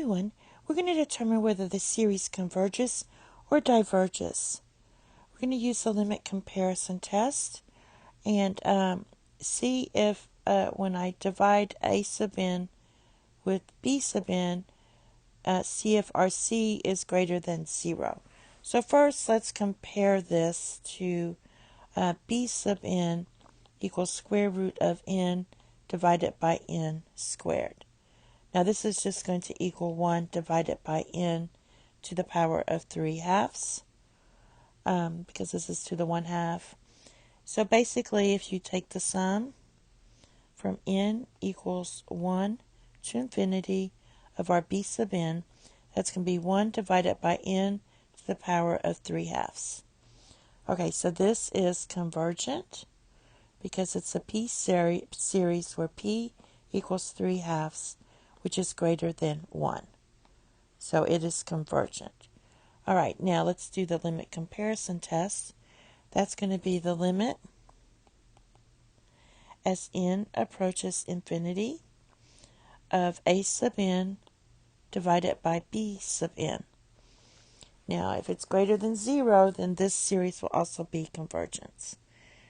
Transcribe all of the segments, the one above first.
everyone, we're going to determine whether the series converges or diverges. We're going to use the limit comparison test and see if when I divide a sub n with b sub n, see if our c is greater than 0. So first let's compare this to b sub n equals square root of n divided by n squared. Now this is just going to equal 1 divided by n to the power of 3/2, because this is to the 1/2. So basically, if you take the sum from n equals 1 to infinity of our b sub n, that's going to be 1 divided by n to the power of 3/2. Okay, so this is convergent because it's a p series where p equals 3/2, which is greater than 1. So it is convergent. All right, now let's do the limit comparison test. That's going to be the limit as n approaches infinity of a sub n divided by b sub n. Now, if it's greater than 0, then this series will also be convergent.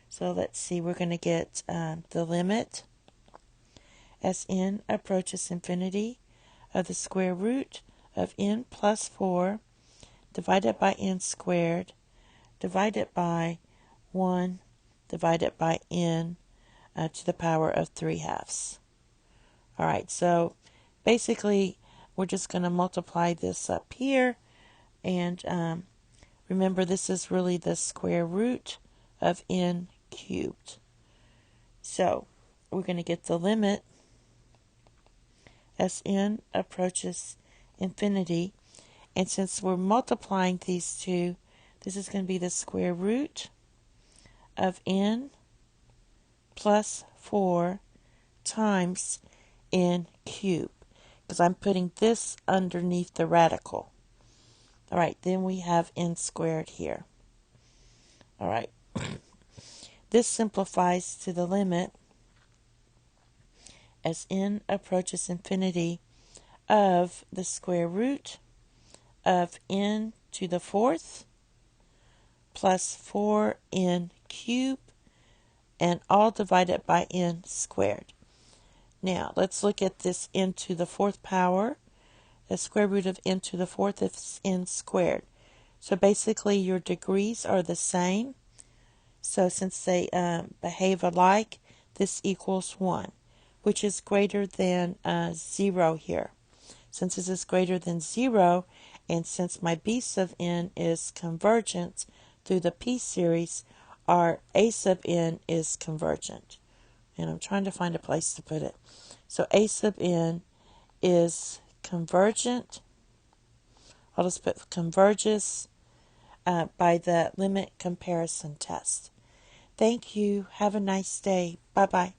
So let's see, we're going to get the limit as n approaches infinity of the square root of n plus 4 divided by n squared divided by 1 divided by n to the power of 3/2. All right, so basically we're just going to multiply this up here, and remember this is really the square root of n cubed. So we're going to get the limit as n approaches infinity, and since we're multiplying these two, this is going to be the square root of n plus 4 times n cubed, because I'm putting this underneath the radical. All right, then we have n squared here. All right, this simplifies to the limit as n approaches infinity of the square root of n to the 4th plus 4n cubed, and all divided by n squared. Now, let's look at this n to the 4th power. The square root of n to the 4th is n squared. So basically, your degrees are the same. So since they behave alike, this equals 1, which is greater than 0 here. Since this is greater than 0, and since my b sub n is convergent through the p series, our a sub n is convergent. And I'm trying to find a place to put it. So a sub n is convergent. I'll just put converges by the limit comparison test. Thank you. Have a nice day. Bye-bye.